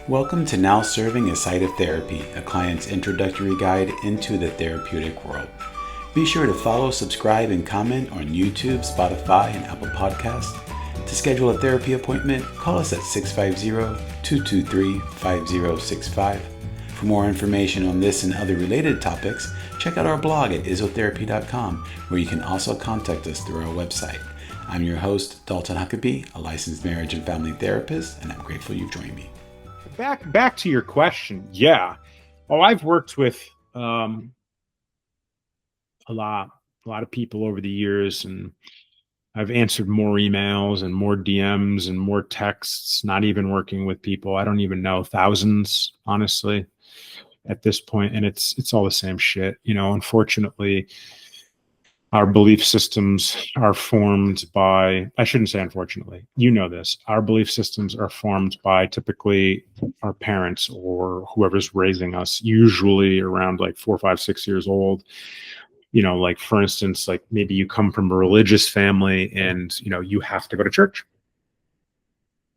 Welcome to Now Serving a Site of Therapy, a client's introductory guide into the therapeutic world. Be sure to follow, subscribe, and comment on YouTube, Spotify, and Apple Podcasts. To schedule a therapy appointment, call us at 650-223-5065. For more information on this and other related topics, check out our blog at isotherapy.com, where you can also contact us through our website. I'm your host, Dalton Huckaby, a licensed marriage and family therapist, and I'm grateful you've joined me. Back to your question. Yeah. Oh, I've worked with a lot of people over the years, and I've answered more emails and more DMs and more texts, not even working with people. I don't even know, thousands, honestly, at this point. And it's all the same shit. You know, unfortunately, our belief systems are formed by, I shouldn't say unfortunately, you know this, our belief systems are formed by typically our parents or whoever's raising us, usually around like 4, 5, 6 years old. You know, like for instance, like maybe you come from a religious family and, you know, you have to go to church.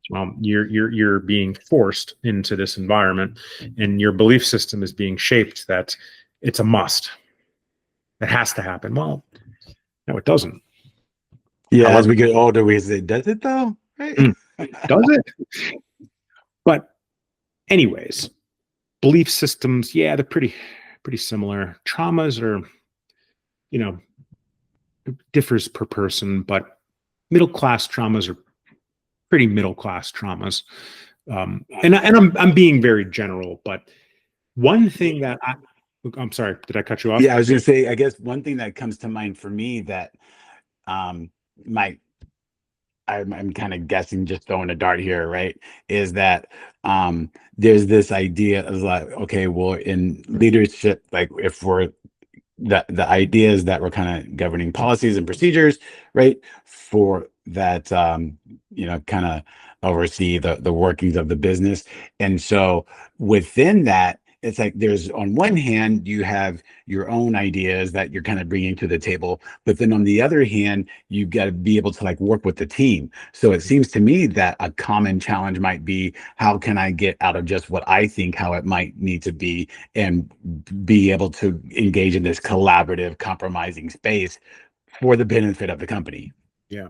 Well, you're being forced into this environment, and your belief system is being shaped that it's a must. It has to happen. Well, no, it doesn't. Yeah, as we get older, we say, does it though? Right? Does it? But anyways, belief systems, yeah, they're pretty similar. Traumas are, you know, it differs per person, but middle-class traumas are pretty middle-class traumas. And I'm being very general, but one thing that I'm sorry, did I cut you off? Yeah, I was going to say, I guess one thing that comes to mind for me that I'm kind of guessing, just throwing a dart here, right, is that there's this idea of like, okay, well, in leadership, like if we're the idea is that we're kind of governing policies and procedures, right, for that, kind of oversee the workings of the business. And so within that, it's like there's, on one hand, you have your own ideas that you're kind of bringing to the table, but then on the other hand, you've got to be able to like work with the team. So it seems to me that a common challenge might be, how can I get out of just what I think how it might need to be and be able to engage in this collaborative, compromising space for the benefit of the company? Yeah,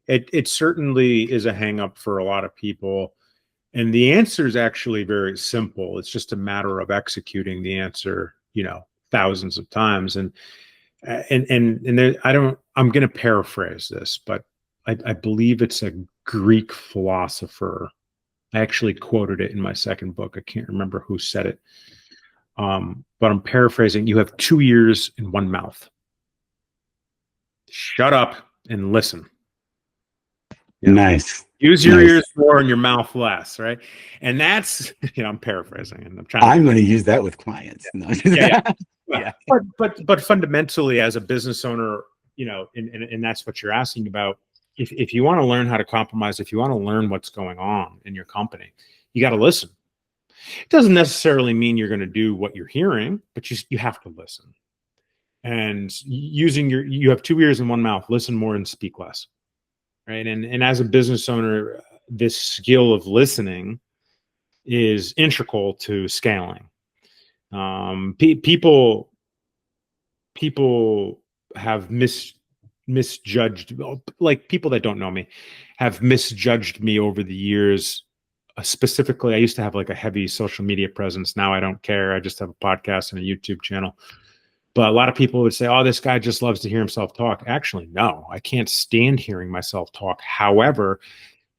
it certainly is a hang up for a lot of people. And the answer is actually very simple. It's just a matter of executing the answer, you know, thousands of times. And there, I'm going to paraphrase this, but I believe it's a Greek philosopher. I actually quoted it in my second book. I can't remember who said it. But I'm paraphrasing. You have 2 ears and 1 mouth. Shut up and listen. Yeah. Nice. Use your ears more and your mouth less, right? And that's, you know, I'm paraphrasing, and I'm going to use that with clients. Yeah. But fundamentally, as a business owner, you know, and that's what you're asking about. If you want to learn how to compromise, if you want to learn what's going on in your company, you got to listen. It doesn't necessarily mean you're going to do what you're hearing, but you have to listen. And you have 2 ears and 1 mouth. Listen more and speak less. Right. And as a business owner, this skill of listening is integral to scaling. People have misjudged, like people that don't know me have misjudged me over the years. Specifically, I used to have like a heavy social media presence. Now I don't care. I just have a podcast and a YouTube channel. But a lot of people would say, oh, this guy just loves to hear himself talk. Actually, no, I can't stand hearing myself talk. However,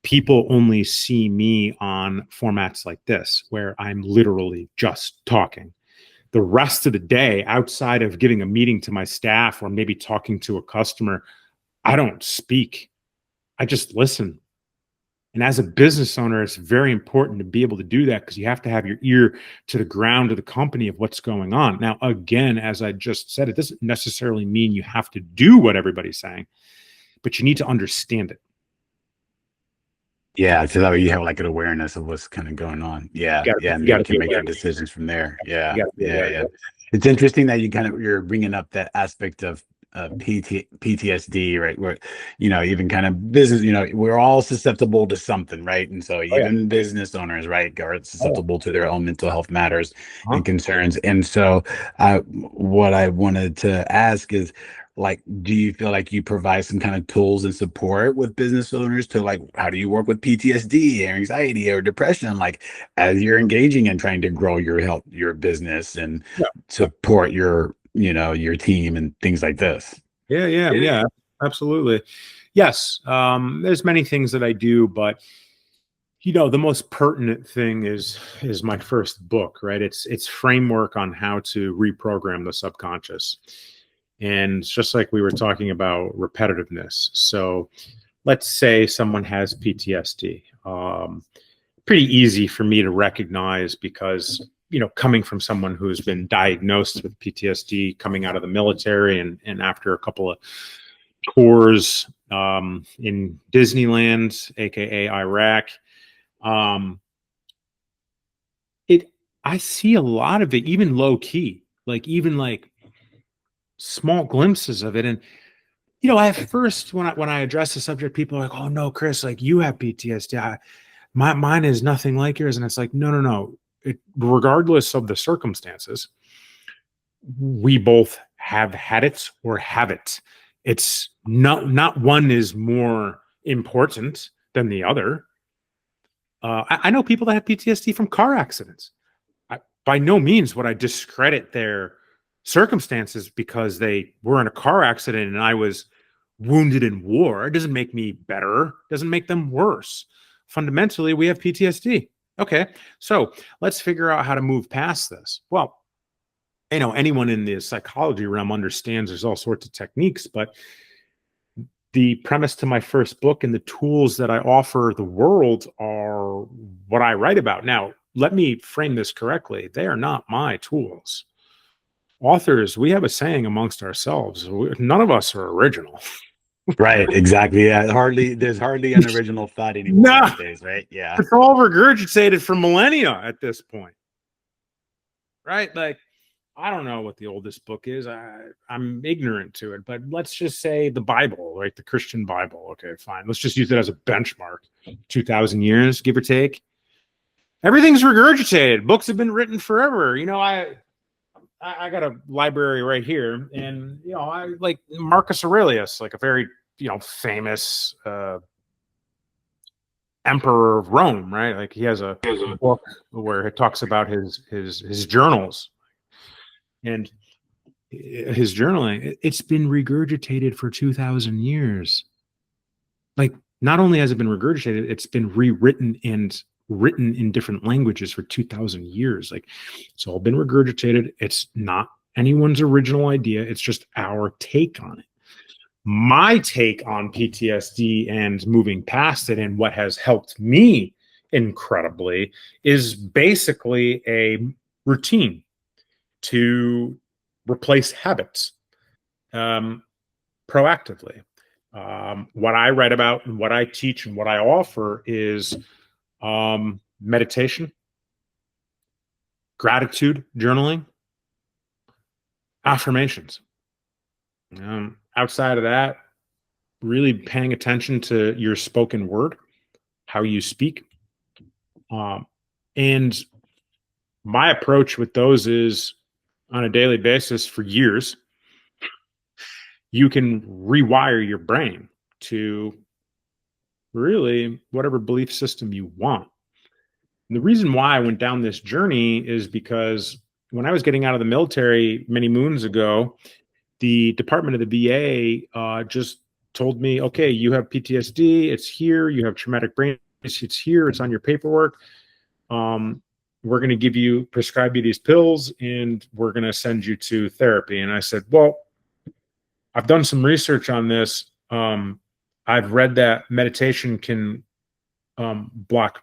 people only see me on formats like this, where I'm literally just talking. The rest of the day, outside of giving a meeting to my staff or maybe talking to a customer, I don't speak. I just listen. And as a business owner, it's very important to be able to do that, because you have to have your ear to the ground of the company of what's going on. Now, again, as I just said, it doesn't necessarily mean you have to do what everybody's saying, but you need to understand it. Yeah, so that way you have like an awareness of what's kind of going on. Yeah, and you can make your decisions from there. Yeah. It's interesting that you're bringing up that aspect of of PTSD, right? Where, even kind of business, we're all susceptible to something, right? And so Oh yeah. even business owners, right, are Oh susceptible to their own mental health matters yeah. and concerns. And so what I wanted to ask is, like, do you feel like you provide some kind of tools and support with business owners to, like, how do you work with PTSD or anxiety or depression, like, as you're engaging in trying to grow your health, your business, and Yeah. support your team and things like this? Yeah. Yeah. Yeah. Absolutely. Yes. There's many things that I do, but the most pertinent thing is my first book, right? It's framework on how to reprogram the subconscious. And it's just like we were talking about repetitiveness. So let's say someone has PTSD. Pretty easy for me to recognize because, coming from someone who's been diagnosed with PTSD coming out of the military and after a couple of tours in Disneyland, aka Iraq, um, it I see a lot of it, even low key, like even like small glimpses of it. And at first when I address the subject, people are like, "Oh no, Chris, like you have PTSD. Mine is nothing like yours." And it's like, no, no, no. Regardless of the circumstances, we both have had it or have it. It's not one is more important than the other. I know people that have PTSD from car accidents. By no means would I discredit their circumstances because they were in a car accident and I was wounded in war. It doesn't make me better, it doesn't make them worse. Fundamentally, we have PTSD. Okay, so let's figure out how to move past this. Well, anyone in the psychology realm understands there's all sorts of techniques, but the premise to my first book and the tools that I offer the world are what I write about. Now, let me frame this correctly. They are not my tools. Authors, we have a saying amongst ourselves. None of us are original. Right, exactly. Yeah, there's hardly an original thought anymore No, these days, right? Yeah. it's all regurgitated for millennia at this point, right? Like, I don't know what the oldest book is. I'm ignorant to it, but let's just say the Bible, right? The Christian Bible. Okay, fine. Let's just use it as a benchmark. 2,000 years, give or take. Everything's regurgitated. Books have been written forever. I got a library right here, and I like Marcus Aurelius, like a very famous emperor of Rome, right? Like he has a book where it talks about his journals and his journaling. It's been regurgitated for 2,000 years. Like, not only has it been regurgitated, it's been rewritten and written in different languages for 2,000 years. Like, it's all been regurgitated. It's not anyone's original idea. It's just our take on it. My take on PTSD and moving past it, and what has helped me incredibly, is basically a routine to replace habits proactively. What I write about and what I teach and what I offer is meditation, gratitude journaling, affirmations. Outside of that, really paying attention to your spoken word, how you speak. And my approach with those is on a daily basis for years, you can rewire your brain to really whatever belief system you want. And the reason why I went down this journey is because when I was getting out of the military many moons ago, the Department of the VA just told me, okay, you have PTSD. It's here. You have traumatic brain. It's here. It's on your paperwork. We're going to prescribe you these pills, and we're going to send you to therapy. And I said, well, I've done some research on this. I've read that meditation can unblock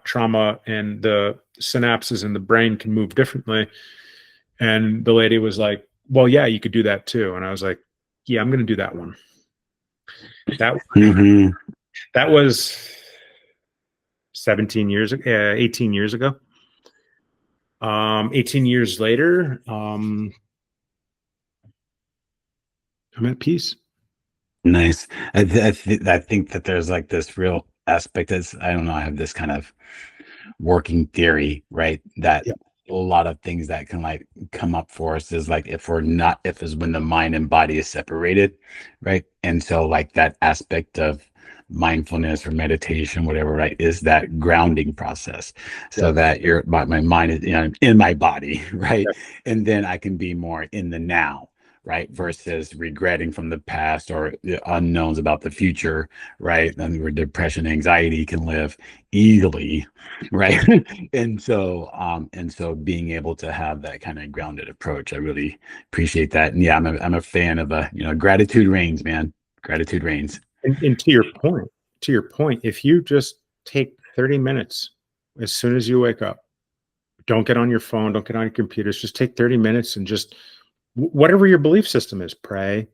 trauma, and the synapses in the brain can move differently. And the lady was like, well, yeah, you could do that too. And I was like, yeah, I'm going to do that one. That Mm-hmm. that was 17 years, 18 years ago. 18 years later, I'm at peace. Nice. I think that there's like this real aspect that's, I don't know, I have this kind of working theory, right? That Yeah. a lot of things that can like come up for us is like if we're not, if is when the mind and body is separated, right? And so like that aspect of mindfulness or meditation, whatever, right, is that grounding process Yeah. so that my mind is, you know, in my body, right? Yeah. And then I can be more in the now, right? Versus regretting from the past or the unknowns about the future, right? And where depression, anxiety can live easily, right? And so being able to have that kind of grounded approach, I really appreciate that. And yeah, I'm a fan of gratitude reigns, man. Gratitude reigns. And to your point, if you just take 30 minutes as soon as you wake up, don't get on your phone, don't get on your computers, just take 30 minutes and just whatever your belief system is, pray,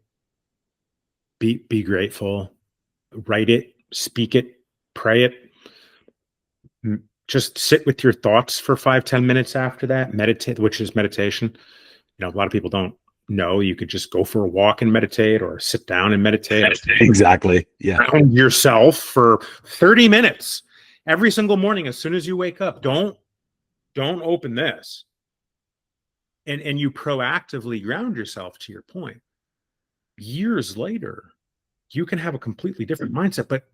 be grateful, write it, speak it, pray it. Just sit with your thoughts for 5-10 minutes after that, meditate, which is meditation. You know, a lot of people don't know you could just go for a walk and meditate or sit down and meditate or Exactly. Yeah. ground yourself for 30 minutes every single morning as soon as you wake up. Don't open this. And you proactively ground yourself, to your point. Years later, you can have a completely different mindset, but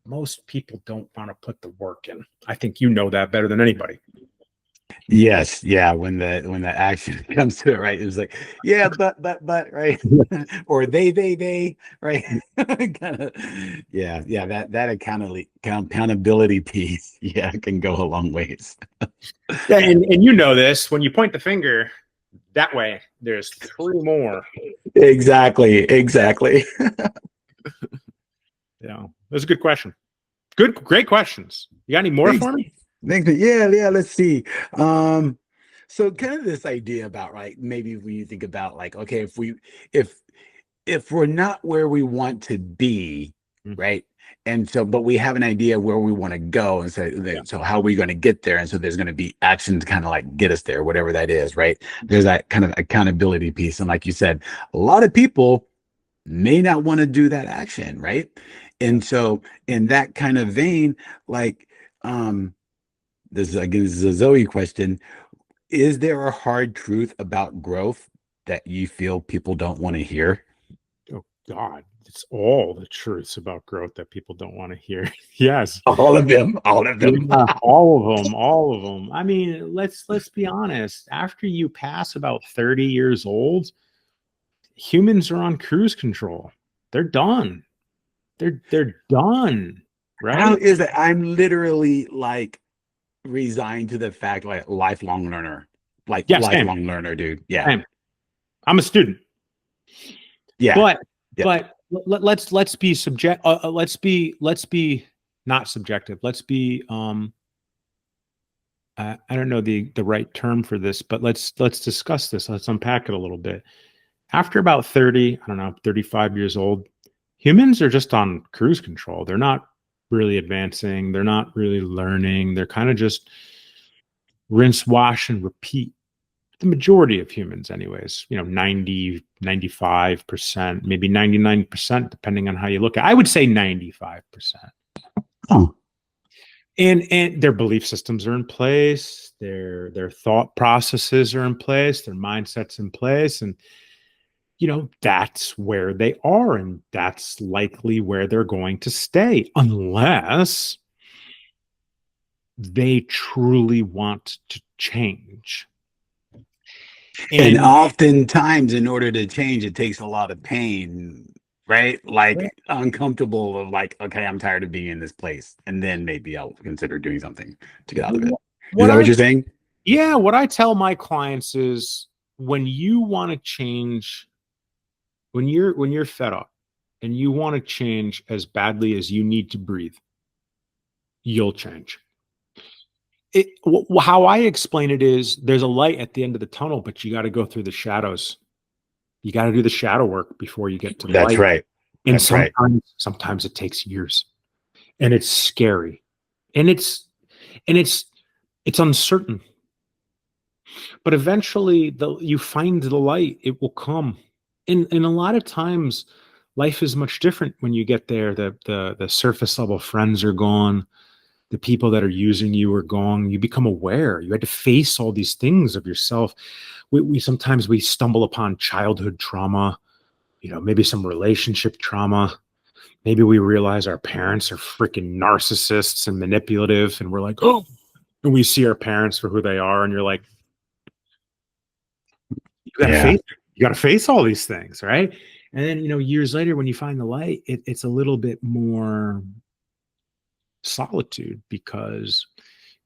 most people don't want to put the work in. I think you know that better than anybody. Yes, yeah. When the action comes to it, right? It was like, yeah, but, right? Or they, right? Kind of, yeah. That accountability piece, yeah, can go a long ways. Yeah, and you know this, when you point the finger that way, there's three more. Exactly. Yeah, that's a good question. Great questions. You got any more Thanks. for me? Thanks. Yeah. Let's see. Um, so kind of this idea about, right, maybe when you think about like, okay, if if we're not where we want to be, Mm. right? And so, but we have an idea where we want to go, and so, Yeah. so how are we going to get there? And so, there's going to be action to kind of like get us there, whatever that is, right? There's that kind of accountability piece, and like you said, a lot of people may not want to do that action, right? Yeah. And so, in that kind of vein, like, this is again, this is a Zoe question: is there a hard truth about growth that you feel people don't want to hear? Oh God, it's all the truths about growth that people don't want to hear. Yes. All of them, all of them. Yeah, all of them. I mean, let's be honest. After you pass about 30 years old, humans are on cruise control. They're done. They're done, How right? is it? I'm literally like resigned to the fact, like like Yeah, same, lifelong learner, dude. Yeah, same. I'm a student, yeah, but yeah. let's be subject. Let's be not subjective. Let's be I don't know the right term for this, but let's discuss this. Let's unpack it a little bit. After about 30, I don't know, 35 years old, humans are just on cruise control. They're not really advancing. They're not really learning. They're kind of just rinse, wash, and repeat. The majority of humans, anyways, 90, 95%, maybe 99%, depending on how you look at it. I would say 95%. Oh, And their belief systems are in place, their thought processes are in place, their mindsets in place, and that's where they are, and that's likely where they're going to stay unless they truly want to change. and And oftentimes, in order to change, it takes a lot of pain, right? Like uncomfortable of like, okay, I'm tired of being in this place, and then maybe I'll consider doing something to get out of it. Is what that what I you're saying? yeah, what I tell my clients is when you want to change, when you're fed up and you want to change as badly as you need to breathe, you'll change. How I explain it is there's a light at the end of the tunnel, but you got to go through the shadows. You got to do the shadow work before you get to the That's light. right. And That's right. sometimes it takes years, and it's scary, and it's uncertain. But eventually, you find the light. It will come. and a lot of times life is much different when you get there. The surface level friends are gone. The people that are using you are gone. You become aware. You had to face all these things of yourself. We sometimes we stumble upon childhood trauma, maybe some relationship trauma. Maybe we realize our parents are freaking narcissists and manipulative, and we're like, oh, and we see our parents for who they are, and you're like, you got to Yeah. face, you got to face all these things, right? And then, years later, when you find the light, it's a little bit more solitude because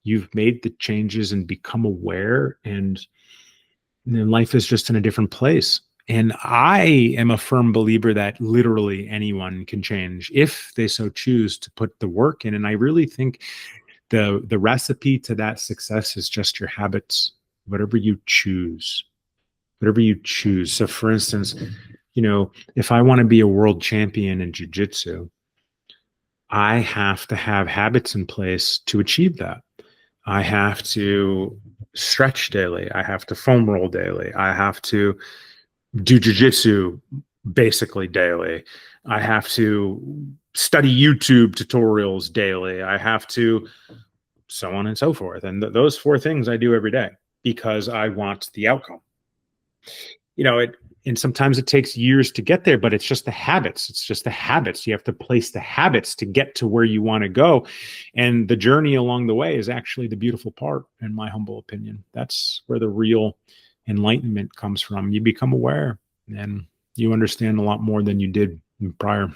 you've made the changes and become aware, and then life is just in a different place. And I am a firm believer that literally anyone can change if they so choose to put the work in. And I really think the recipe to that success is just your habits, whatever you choose, whatever you choose. So, for instance, if I want to be a world champion in jujitsu, I have to have habits in place to achieve that. I have to stretch daily. I have to foam roll daily. I have to do jujitsu basically daily. I have to study YouTube tutorials daily. I have to so on and so forth. And those four things I do every day because I want the outcome. And sometimes it takes years to get there, but it's just the habits. It's just the habits. You have to place the habits to get to where you want to go. And the journey along the way is actually the beautiful part, in my humble opinion. That's where the real enlightenment comes from. You become aware and you understand a lot more than you did prior.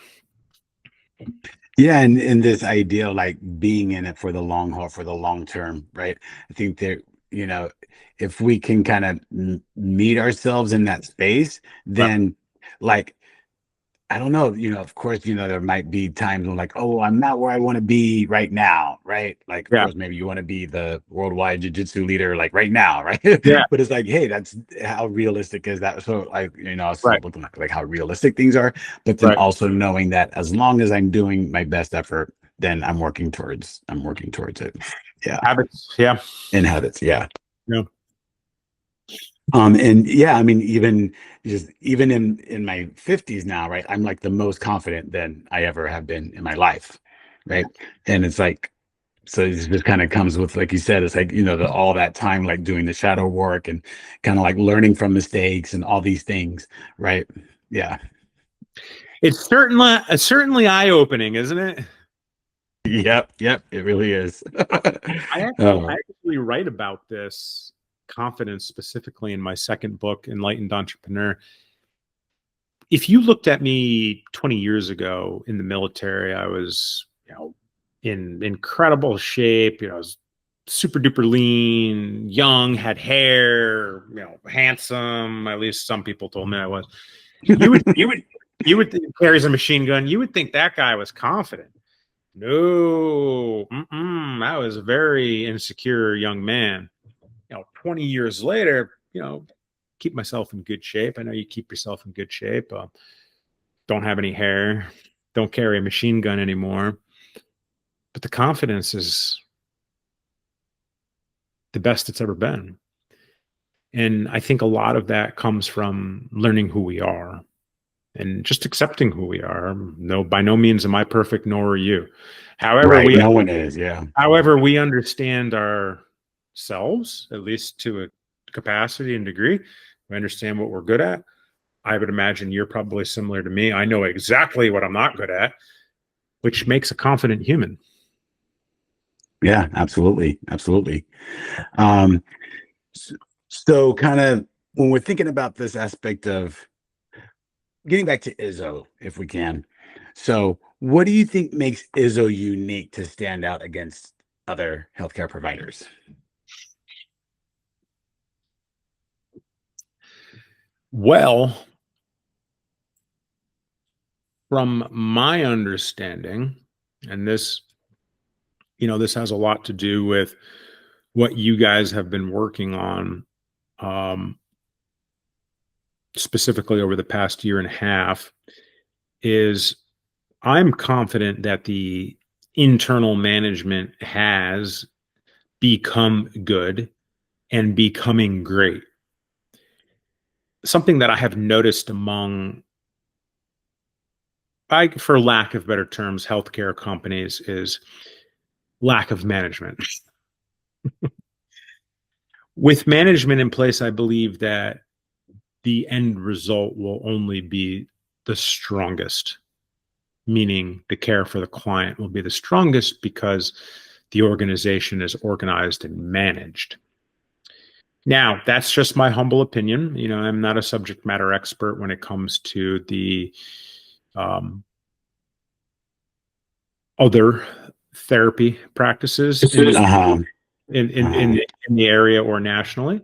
Yeah, and this idea of like being in it for the long haul, for the long term, right? I think that, you know, if we can kind of meet ourselves in that space, Right. then like I don't know, of course, there might be times when like, oh, I'm not where I want to be right now, right? Like, of Yeah. course, maybe you want to be the worldwide jiu-jitsu leader like right now, right? Yeah. But it's like, hey, that's how realistic is that? So like, also Right. looking like how realistic things are, but then Right. also knowing that as long as I'm doing my best effort, then I'm working towards it. Yeah. Habits. Yeah. And habits. Yeah. Yeah. And yeah, I mean, even in my 50s now, right? I'm like the most confident than I ever have been in my life, right? And it's like, so it just kind of comes with, like you said, it's like, all that time like doing the shadow work and kind of like learning from mistakes and all these things, right? Yeah. It's certainly eye opening, isn't it? Yep, it really is. I Oh, actually write about this confidence specifically in my second book, Enlightened Entrepreneur. If you looked at me 20 years ago in the military, I was, in incredible shape. I was super duper lean, young, had hair, handsome. At least some people told me I was. You would, you would, you would think carries a machine gun. You would think that guy was confident. No, I was a very insecure young man. 20 years later, keep myself in good shape. I know you keep yourself in good shape. Don't have any hair, don't carry a machine gun anymore. But the confidence is the best it's ever been. And I think a lot of that comes from learning who we are and just accepting who we are. No, by no means am I perfect, nor are you. However, right. we No one is. Yeah. however we understand ourselves, at least to a capacity and degree. We understand what we're good at. I would imagine you're probably similar to me. I know exactly what I'm not good at, which makes a confident human. Yeah, absolutely. Absolutely. Um, s- so kind of when we're thinking about this aspect of getting back to Izzo, if we can. So, what do you think makes Izzo unique to stand out against other healthcare providers? Well, from my understanding, and this has a lot to do with what you guys have been working on, um, specifically over the past year and a half, is I'm confident that the internal management has become good and becoming great. something that I have noticed among, for lack of better terms, healthcare companies is lack of management. With management in place, I believe that the end result will only be the strongest, meaning the care for the client will be the strongest because the organization is organized and managed. Now, that's just my humble opinion. I'm not a subject matter expert when it comes to the other therapy practices Uh-huh. in the area or nationally,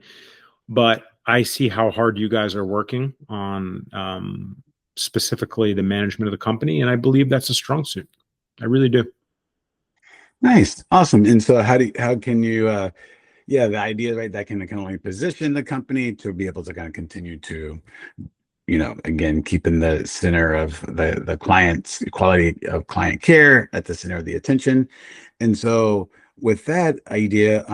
but I see how hard you guys are working on specifically the management of the company, and I believe that's a strong suit. I really do. Nice. Awesome. And so how can you yeah, the idea, right, that can only position the company to be able to kind of continue to, again, keep in the center of the client's quality of client care at the center of the attention. And so with that idea,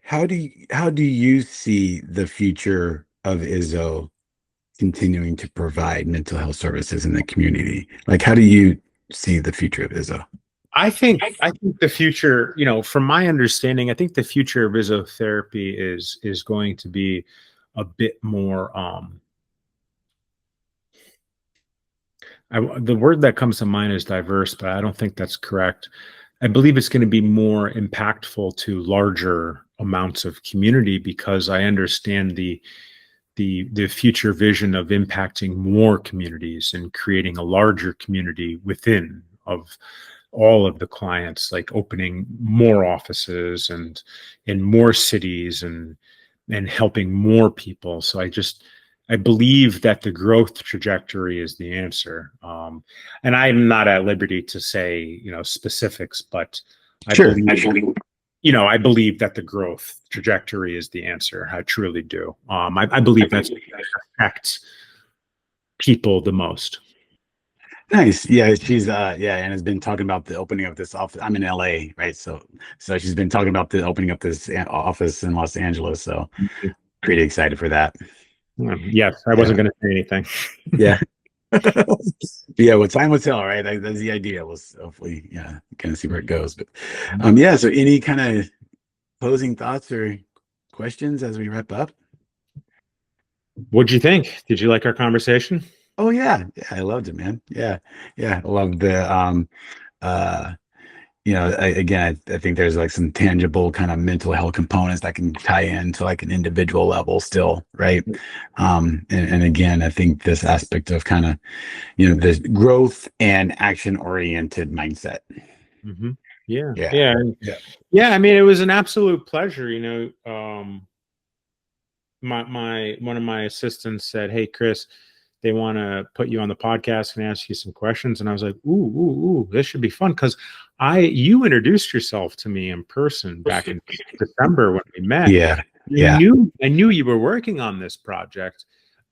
how do you see the future of Izzo continuing to provide mental health services in the community? Like, how do you see the future of Izzo? I think the future, from my understanding, I think the future of physiotherapy is going to be a bit more. The word that comes to mind is diverse, but I don't think that's correct. I believe it's going to be more impactful to larger amounts of community because I understand the future vision of impacting more communities and creating a larger community within of all of the clients, like opening more offices and in more cities and helping more people. So I believe that the growth trajectory is the answer. And I'm not at liberty to say, specifics, but I Sure. believe, I believe that the growth trajectory is the answer. I truly do. I believe that's what affects people the most. Nice. Yeah, she's yeah, and has been talking about the opening of this office. I'm in LA, right? So she's been talking about the opening up this office in Los Angeles. So pretty excited for that. Yes, I Yeah. wasn't going to say anything. Yeah. Yeah, well, time will tell, right? That's the idea. We'll hopefully, yeah, kind of see where it goes. But yeah, so any kind of closing thoughts or questions as we wrap up? What'd you think? Did you like our conversation? Oh yeah, yeah, I loved it, man. Yeah, yeah, I love the uh again, I think there's like some tangible kind of mental health components that can tie into like an individual level still, right? And again, I think this aspect of kind of, this growth and action oriented mindset. Mm-hmm. Yeah, Yeah. yeah, Yeah. yeah. I mean, it was an absolute pleasure. My one of my assistants said, "Hey, Chris, they want to put you on the podcast and ask you some questions." And I was like, "Ooh, ooh, ooh, this should be fun." Because you introduced yourself to me in person back in December when we met. Yeah. I Yeah. knew you were working on this project,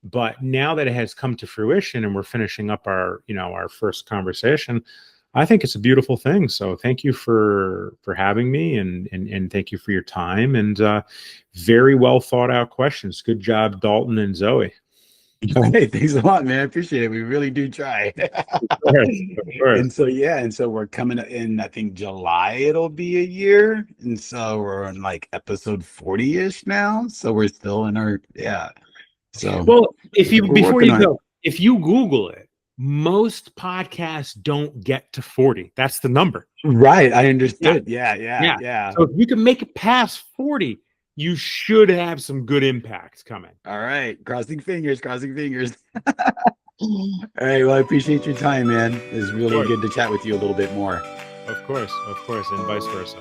but now that it has come to fruition and we're finishing up our first conversation, I think it's a beautiful thing. So thank you for having me and thank you for your time and very well thought out questions. Good job, Dalton and Zoe. Hey, thanks a lot, man. I appreciate it. We really do try. Of course, of course. And so, yeah, and so we're coming in, I think July, it'll be a year. And so we're on like episode 40-ish now. So we're still in our, yeah. So Well, if you we're before working you on it. go, if you Google it, most podcasts don't get to 40. That's the number. Right. I Yeah. understood. Yeah. Yeah. Yeah. Yeah. So if you can make it past 40, you should have some good impacts coming. All right. Crossing fingers, crossing fingers. All right. Well, I appreciate your time, man. It's really good to chat with you a little bit more. Of course, and vice versa.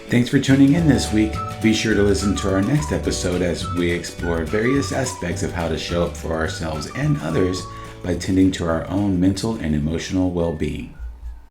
Thanks for tuning in this week. Be sure to listen to our next episode as we explore various aspects of how to show up for ourselves and others by tending to our own mental and emotional well-being.